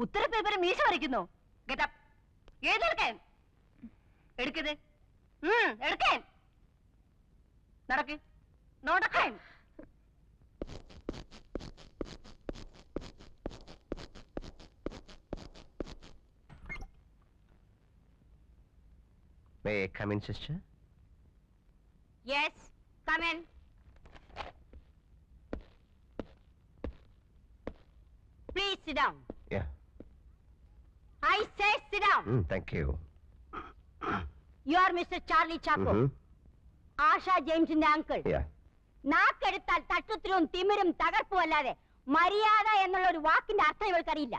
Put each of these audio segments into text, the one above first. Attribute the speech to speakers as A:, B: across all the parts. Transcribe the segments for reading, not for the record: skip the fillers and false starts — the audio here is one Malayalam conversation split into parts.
A: ഉത്തര പേപ്പർ മീശ വരയ്ക്കുന്നു. എഴുതെടുക്കാൻ എടുക്കത് എടുക്കാൻ നടക്ക് നോടക്കാൻ.
B: May I come in, sister?
A: Yes, come in. Please sit down.
B: Yeah.
A: I say sit down.
B: Thank you.
A: You are Mr. Charlie Chaco. Asha James in the uncle.
B: Yeah.
A: നാക്കെടുത്താൽ തട്ടുത്തിരും തിമിരും തകർപ്പും അല്ലാതെ മര്യാദ എന്നുള്ള ഒരു വാക്കിന്റെ അർത്ഥം ഇവൾക്കറിയില്ല.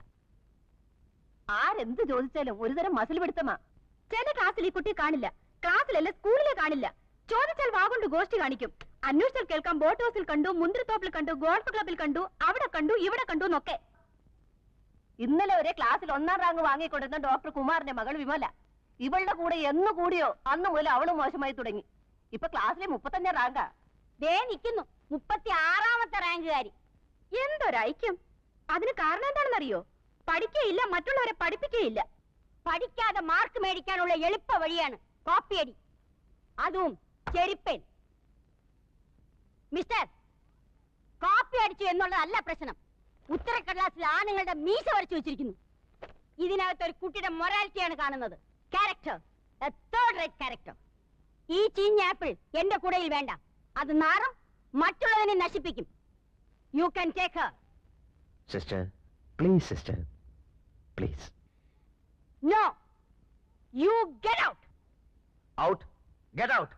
A: ആരെന്ത് ചോദിച്ചാലും ഒരുതരം മസിൽ പിടുത്തമാ. ചില ക്ലാസ്സിൽ ഈ കുട്ടി കാണില്ല, ക്ലാസ്സിലല്ല സ്കൂളിലെ കാണില്ല. ചോദിച്ചാൽ വാഗൊണ്ട് ഗോഷ്ടി കാണിക്കും. അന്വേഷിച്ചാൽ കേൾക്കാം ബോട്ട് ഹൗസിൽ കണ്ടു, മുന്തിരിത്തോപ്പിൽ കണ്ടു, ഗോൾഫ് ക്ലബിൽ കണ്ടു, അവിടെ കണ്ടു, ഇവിടെ കണ്ടു എന്നൊക്കെ. ഇന്നലെ ഒരേ ക്ലാസ്സിൽ 1ാം റാങ്ക് വാങ്ങിക്കൊണ്ടിരുന്ന ഡോക്ടർ കുമാറിന്റെ മകൾ വിമല. ഇവളുടെ കൂടെ എന്ന് കൂടിയോ അന്ന് മുതൽ അവള് മോശമായി തുടങ്ങി. ഇപ്പൊ ക്ലാസ്സിലെ 35ാം റാങ്കാ. ദേ നിൽക്കുന്നു 36ാമത്തെ റാങ്കുകാരി. എന്തൊരൈക്യം! അതിന് കാരണം എന്താണെന്നറിയോ? പഠിക്കുകയില്ല, മറ്റുള്ളവരെ പഠിപ്പിക്കുകയില്ല. പഠിക്കാതെ മാർക്ക് മേടിക്കാനുള്ള എളുപ്പ വഴിയാണ് കോപ്പിയടി, അതും ചെരിപ്പേൻ. മിസ്റ്റർ, കോപ്പി അടിച്ചു എന്നുള്ളതല്ല പ്രശ്നം. ഉത്തരക്കടലാസിൽ ആണുങ്ങളുടെ മീശ വരച്ചു വെച്ചിരിക്കുന്നു. ഇതിനകത്ത് ഒരു കുട്ടിയുടെ മൊറാലിറ്റിയാണ് കാണുന്നത്. Character, third rate character. ഈ ചീഞ്ഞ ആപ്പിൾ എന്റെ കൂടയിൽ വേണ്ട. അത് നാറും, മറ്റുള്ളതിനെ നശിപ്പിക്കും. You can take Har.
B: Sister, please, sister, please.
A: No, you get out.
B: Out? Get out.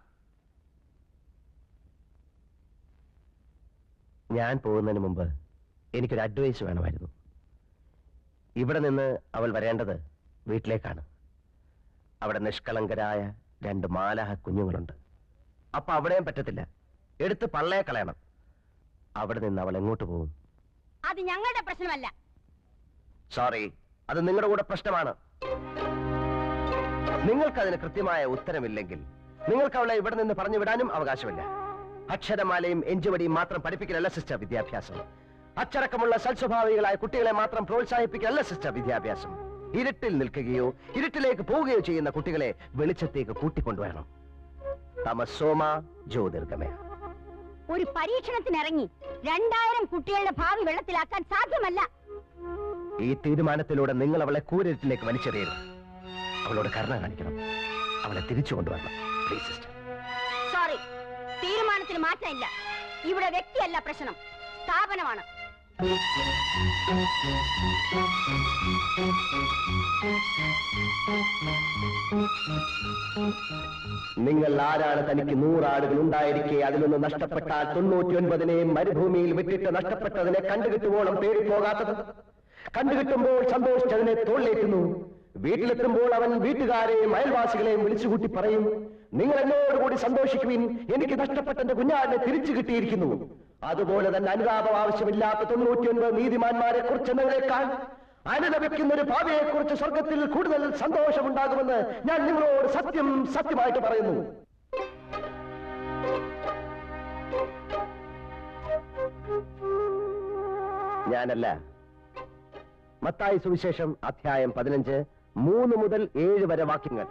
B: ഞാൻ പോകുന്നതിന് മുമ്പ് എനിക്കൊരു അഡ്വൈസ് വേണമായിരുന്നു. ഇവിടെ നിന്ന് അവൾ വരേണ്ടത് വീട്ടിലേക്കാണ്. അവിടെ നിഷ്കളങ്കരായ 2 മാലാഹ കുഞ്ഞുങ്ങളുണ്ട്. അപ്പൊ അവിടെയും പറ്റത്തില്ല, എടുത്ത് പള്ളയെ കളയണം. അവിടെ നിന്ന് അവൾ എങ്ങോട്ട് പോകും?
A: അത് ഞങ്ങളുടെ പ്രശ്നമല്ല.
B: സോറി, അത് നിങ്ങളുടെ കൂടെ പ്രശ്നമാണ്. നിങ്ങൾക്കതിന് കൃത്യമായ ഉത്തരമില്ലെങ്കിൽ നിങ്ങൾക്ക് അവളെ ഇവിടെ നിന്ന് പറഞ്ഞു വിടാനും അവകാശമില്ല. അക്ഷരമാലയും എഞ്ചുവടിയും മാത്രം പഠിപ്പിക്കലല്ല സിസ്റ്റർ വിദ്യാഭ്യാസം. അച്ചടക്കമുള്ള സൽസ്വഭാവികളായ കുട്ടികളെ മാത്രം പ്രോത്സാഹിപ്പിക്കലല്ല സിസ്റ്റർ വിദ്യാഭ്യാസം. ഇരുട്ടിൽ നിൽക്കുകയോ ഇരുട്ടിലേക്ക് പോവുകയോ ചെയ്യുന്ന കുട്ടികളെ വെളിച്ചത്തേക്ക് കൂട്ടിക്കൊണ്ടുവരണം. തമസോമ ജ്യോതിർഗമയ.
A: ഒരു പരീക്ഷണത്തിനിറങ്ങി 2000 കുട്ടികളുടെ ഭാവി വെള്ളത്തിലാക്കാൻ സാധ്യമല്ല.
B: ഈ തീരുമാനത്തിലൂടെ നിങ്ങൾ അവളെ കൂരിട്ടിലേക്ക് വലിച്ചെറിയരുത്. അവളോട് കരുണ കാണിക്കണം. അവളെ തിരിച്ചു കൊണ്ടുവരണം. Please sister.
A: സോറി, തീരുമാനത്തിന് മാറ്റമില്ല. ഇവിടെ വ്യക്തിയല്ല പ്രശ്നം, സ്ഥാപനമാണ്.
B: നിങ്ങൾ ആരാണ്? തനിക്ക് 100 ആടുകൾ ഉണ്ടായിരിക്കെ അതിലൊന്ന് നഷ്ടപ്പെട്ടാൽ 99 മരുഭൂമിയിൽ വിട്ടിട്ട് നഷ്ടപ്പെട്ടതിനെ കണ്ടുകിട്ടുവോളം പേടിപ്പോകാത്തത്? കണ്ടുകിട്ടുമ്പോൾ സന്തോഷിച്ചതിനെ തോളിലേറ്റുന്നു. വീട്ടിലെത്തുമ്പോൾ അവൻ വീട്ടുകാരെയും അയൽവാസികളെയും വിളിച്ചുകൂട്ടി പറയും, നിങ്ങൾ എന്നോടുകൂടി സന്തോഷിക്കുവിൻ, എനിക്ക് നഷ്ടപ്പെട്ട എന്റെ കുഞ്ഞാടിനെ തിരിച്ചു കിട്ടിയിരിക്കുന്നു. അതുപോലെ തന്നെ അനുതാപം ആവശ്യമില്ലാത്ത 99 നീതിമാന്മാരെ കുറിച്ചെന്നതിനേക്കാൾ അനുദപിക്കുന്ന ഒരു ഭാവിയെ കുറിച്ച് സ്വർഗത്തിൽ കൂടുതൽ സന്തോഷമുണ്ടാകുമെന്ന് ഞാൻ നിങ്ങളോട് സത്യമായിട്ട് പറയുന്നു. ഞാനല്ല. മത്തായി സുവിശേഷം അധ്യായം 15 3 മുതൽ 7 വരെ വാക്യങ്ങൾ.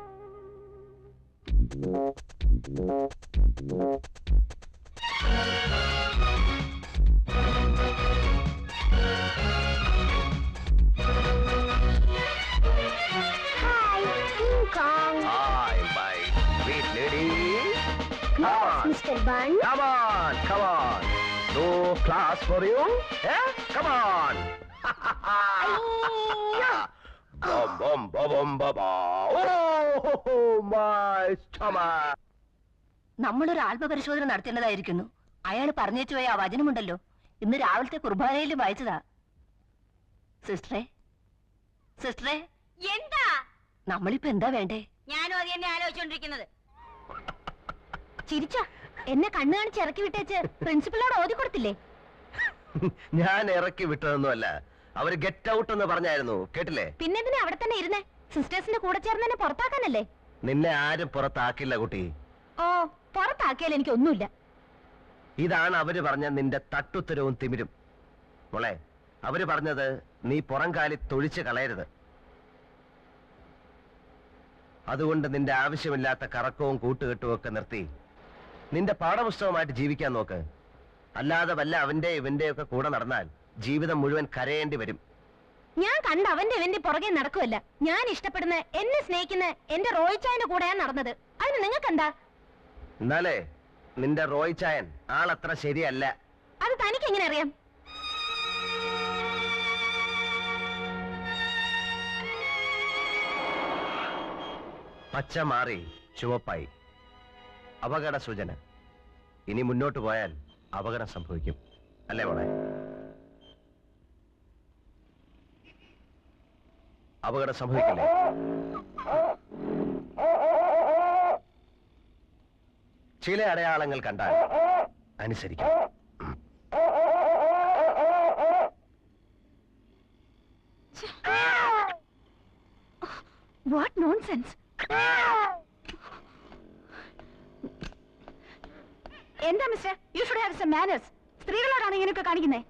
A: Mr. Bun.
B: Come on. No class for you? Eh? Come on. Bum, bum, bum, bum. Oh, my stomach.
A: നമ്മളൊരു ആത്മപരിശോധന നടത്തേണ്ടതായിരിക്കുന്നു. അയാൾ പറഞ്ഞേച്ചു പോയ ആ വചനമുണ്ടല്ലോ, ഇന്ന് രാവിലത്തെ കുർബാനയിൽ വായിച്ചതാ. സിസ്റ്ററെ എന്താ? നമ്മളിപ്പോ എന്താ വേണ്ടേ? ഞാനും അത് തന്നെ ആലോചിച്ചോണ്ടിരിക്കുന്നത്. ചിരിച്ച എന്നെ കണ്ണു കാണിച്ച് ഇറക്കി വിട്ടേച്ച് പ്രിൻസിപ്പളിനോട് ഓതി കൊടുത്തില്ലേ?
B: ഞാൻ ഇറക്കി വിട്ടതൊന്നുമല്ല, അവര് ഗെറ്റ് ഔട്ട് എന്ന് പറഞ്ഞായിരുന്നു, കേട്ടില്ലേ?
A: പിന്നെന്തിനാ അവിടെ തന്നെ ഇരുന്നേ? സിസ്റ്റേഴ്സിന്റെ കൂടെ ചേർന്ന് എന്നെ പുറത്താക്കാനല്ലേ?
B: നിന്നെ ആരും പുറത്താക്കില്ല കുട്ടി.
A: ഓ, പുറത്താക്കിയാൽ എനിക്ക് ഒന്നുമില്ല.
B: ഇതാണ് അവര് പറഞ്ഞ നിന്റെ തട്ടുത്തരവും തിമിരും. മോളെ, അവര് പറഞ്ഞത് നീ പുറംകാലി തൊഴിച്ച് കളയരുത്. അതുകൊണ്ട് നിന്റെ ആവശ്യമില്ലാത്ത കറക്കവും കൂട്ടുകെട്ടും ഒക്കെ നിർത്തി നിന്റെ പാഠപുസ്തകമായിട്ട് ജീവിക്കാൻ നോക്ക്. അല്ലാതെ വല്ല അവന്റെ ഇവന്റെ ഒക്കെ കൂടെ നടന്നാൽ ജീവിതം മുഴുവൻ കരയേണ്ടി വരും.
A: ഞാൻ കണ്ട അവന്റെ ഇവന്റെ പുറകെ നടക്കുമല്ല. ഞാൻ ഇഷ്ടപ്പെടുന്ന, എന്നെ സ്നേഹിക്കുന്ന എന്റെ റോയിച്ചായന്റെ കൂടെയാണ് നടന്നത്. അതിന് നിങ്ങൾക്കെന്താ?
B: എന്നാലേ നിന്റെ റോയിച്ചായൻ ആളത്ര ശരിയല്ല.
A: അത് തനിക്ക് എങ്ങനെ അറിയാം?
B: പച്ച മാറി ചുവപ്പായി. അപകട സൂചന. ഇനി മുന്നോട്ട് പോയാൽ അപകടം സംഭവിക്കും. അല്ലേ മോളെ? അപകടം സംഭവിക്കില്ലേ? ചില അടയാളങ്ങൾ കണ്ടാൽ അനുസരിക്കണം.
A: What nonsense! എന്താ mister? You should have some manners. സ്ത്രീകളോടാണ് ഇങ്ങനെയൊക്കെ കാണിക്കുന്നേ.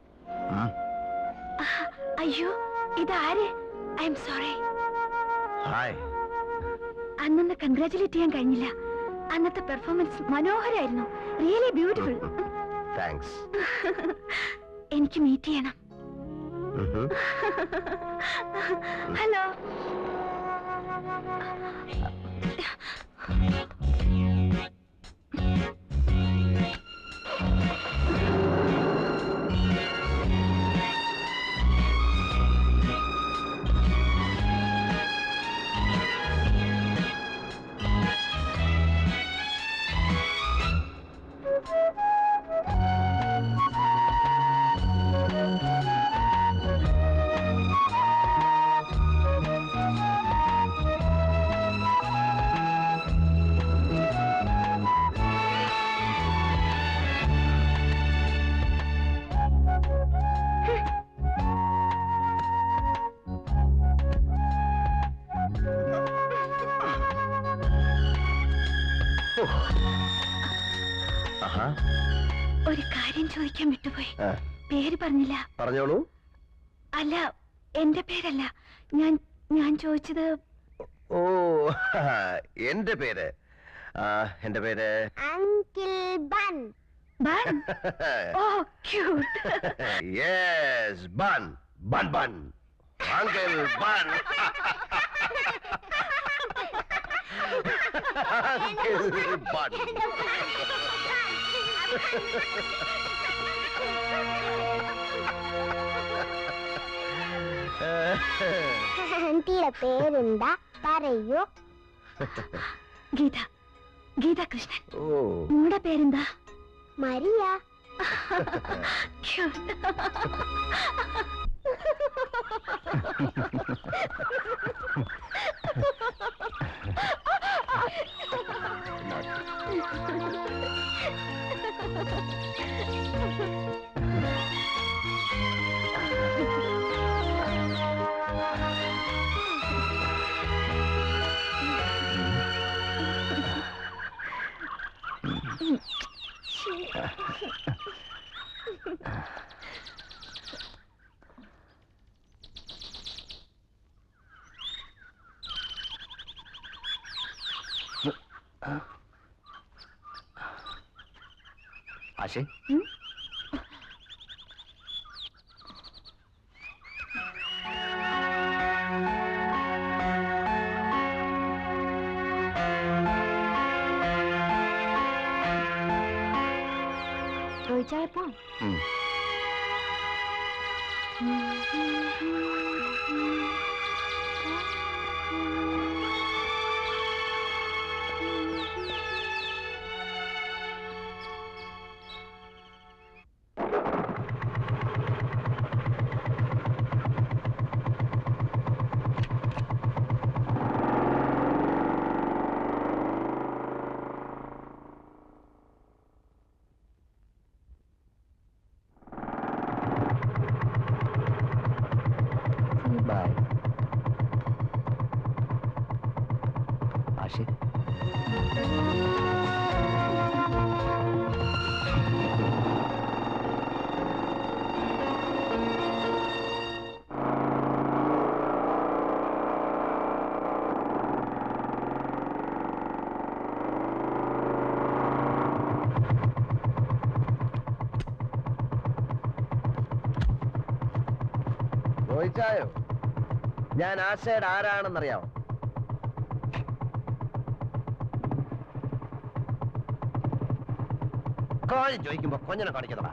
A: അയ്യോ, ഇതാര്? I'm sorry.
B: ഹായ്.
A: അന്നൊന്ന് കൺഗ്രാറ്റുലേറ്റ് ചെയ്യാൻ കഴിഞ്ഞില്ല. അന്നത്തെ പെർഫോമൻസ് മനോഹരായിരുന്നു. Really beautiful.
B: താങ്ക്സ്.
A: എനിക്ക് മീറ്റ് ചെയ്യണം. ഹലോ. ഒരു കാര്യം ചോദിക്കാൻ വിട്ടുപോയി. പേര് പറഞ്ഞില്ല.
B: പറഞ്ഞോളൂ.
A: അല്ല, എന്റെ പേരല്ല. ഞാൻ ചോദിച്ചത്.
B: ഓ, എന്റെ പേര്
A: അങ്കിൾ ബൺ. ബൺ? ഓ, cute.
B: Yes, bun bun bun. Uncle bun. Uncle bun.
C: ആന്റിയുടെ പേരെന്താ പറയൂ?
A: ഗീത. ഗീത കൃഷ്ണൻ.
B: ഓ,
A: നിങ്ങളുടെ പേരെന്താ?
C: മരിയ.
B: ആശേ,
A: ചോദിച്ചായപ്പോ
B: ബൈ. ആശേ, ചോദിച്ചായോ? ഞാൻ ആശയുടെ ആരാണെന്നറിയാമോ? കോഴി ചോദിക്കുമ്പോ കൊഞ്ഞനെ കാണിക്കുന്നതാ.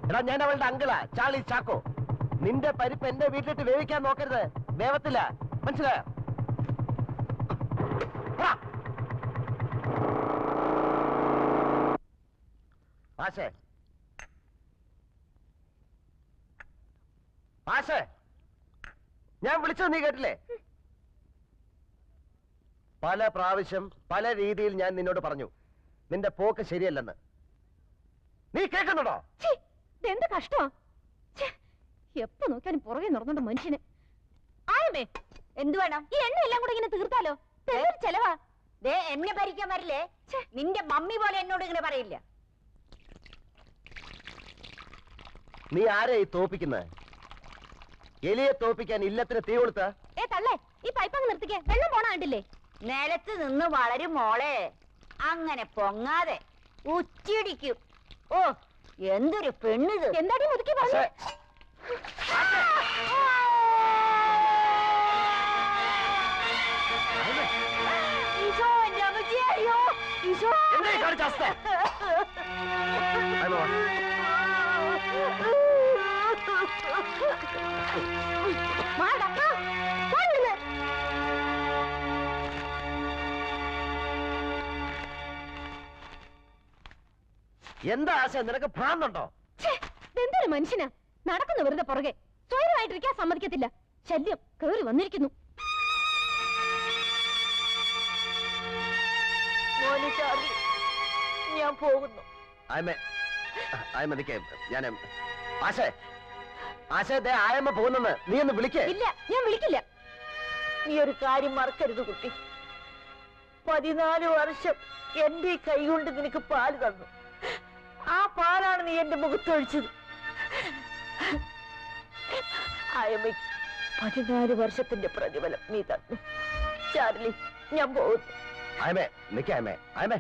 B: എടാ, ഞാൻ അവളുടെ അങ്കിളാ, ചാർലി ചാക്കോ. നിന്റെ പരിപ്പ് എന്റെ വീട്ടിലിട്ട് വേവിക്കാൻ നോക്കരുത്, വേവത്തില്ല, മനസ്സിലായോ? ആശേ, ആശേ, ഞാൻ വിളിച്ചത് നീ കേട്ടില്ലേ? പല പ്രാവശ്യം പല രീതിയിൽ ഞാൻ നിന്നോട് പറഞ്ഞു നിന്റെ പോക്ക് ശരിയല്ലെന്ന്. നീ കേൾക്കുന്നുണ്ടോ?
A: എന്ത് കഷ്ടമാ! എപ്പോ നോക്കിയാലും പുറകെ നടന്നോണ്ട് മനുഷ്യന്. ആയമേ, എന്ത് വേണം? ഈ എണ്ണ എല്ലാം കൂടെ ഇങ്ങനെ തീർത്താലോ? ചെലവാ. ദേ, എന്നെ ഭരിക്കാൻ വരില്ലേ? നിന്റെ മമ്മി പോലെ എന്നോട് ഇങ്ങനെ പറയില്ല.
B: നീ ആരെ ഈ തോപ്പിക്കുന്നത്? എലിയെ തോപ്പിക്കാൻ ഇല്ലത്തിന് തീ കൊടുത്ത?
A: തള്ളേ, ഈ പൈപ്പ് അങ്ങ് നിർത്തിക്കേ, വെള്ളം പോണ കണ്ടില്ലേ? നിലത്ത് നിന്ന് വളരും മോളെ, അങ്ങനെ പൊങ്ങാതെ ഉച്ചിടിക്കും. ഓ, എന്തൊരു പെണ്ണിത്! എന്താടി മുതുക്കി പറഞ്ഞു? ഈശോ, എന്റെ അമ്മച്ചിയെ, അയ്യോ, ഈശോ!
B: എന്താ ഈ കാണിച്ച അവസ്ഥ? എന്താ ആശ, നിനക്ക് ഭ്രാന്തുണ്ടോ?
A: എന്തൊരു മനുഷ്യനാ! നടക്കുന്ന വെറുതെ പുറകെ, സ്വയമായിട്ടിരിക്കാൻ സമ്മതിക്കത്തില്ല. ശല്യം കേറി വന്നിരിക്കുന്നു. ഞാൻ പോകുന്നു.
B: ഞാൻ ആശേ, ആശേ, ദേ ആയമ്മ പോകുന്നെന്ന് നീ ഒന്ന് വിളിക്കേ.
A: ഇല്ല, ഞാൻ വിളിക്കില്ല.
D: നീ ഒരു കാര്യം മറക്കരുത് കുട്ടി. 14 വർഷം എന്റെ കൈ കൊണ്ട് നിനക്ക് പാല് തന്നു. ആ പാലാണ് നീ എന്റെ മുഖത്തൊഴിച്ചത്. ആയമ്മയ്ക്ക് 14 വർഷത്തിന്റെ പ്രതിഫലം നീ തന്നു. ചാർലി, ഞാൻ പോകുന്നു.
B: ആയമേ, നിക്കേ ആയമേ, ആയമേ,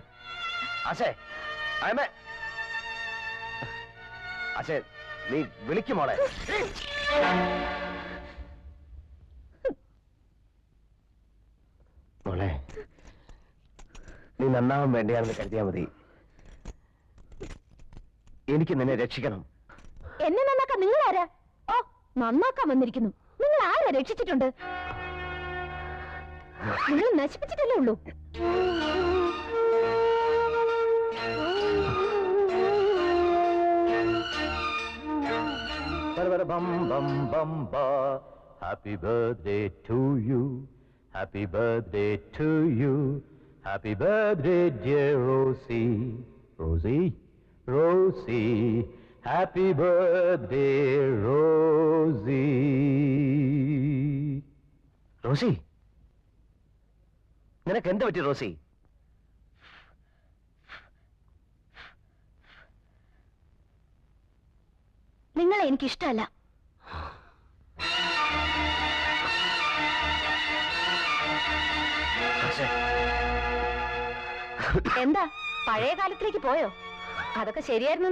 B: ആശേ, ആയമേ, ആശേ, നീ വിളിക്കുമോളെ. മോളെ, നീ നന്നാവാൻ വേണ്ടിയാണെന്ന് കരുതിയാ മതി. എനിക്ക് നിന്നെ രക്ഷിക്കണം.
A: എന്നെ നന്നാക്കാൻ നിങ്ങൾ ആരാ? ഓ, നന്നാക്കാൻ വന്നിരിക്കുന്നു. നിങ്ങൾ ആരാ രക്ഷിച്ചിട്ടുണ്ട്? നിങ്ങൾ നശിപ്പിച്ചിട്ടല്ലേ ഉള്ളൂ.
B: Happy birthday to you. Happy birthday to you. Happy birthday, dear Rosie. Rosie, Rosie. Happy birthday, Rosie. Rosie, നിനക്ക് എന്ത് പറ്റി റോസി?
A: നിങ്ങളെ എനിക്കിഷ്ടമല്ല. എന്താ, പഴയ കാലത്തിലേക്ക് പോയോ? അതൊക്കെ ശരിയായിരുന്നു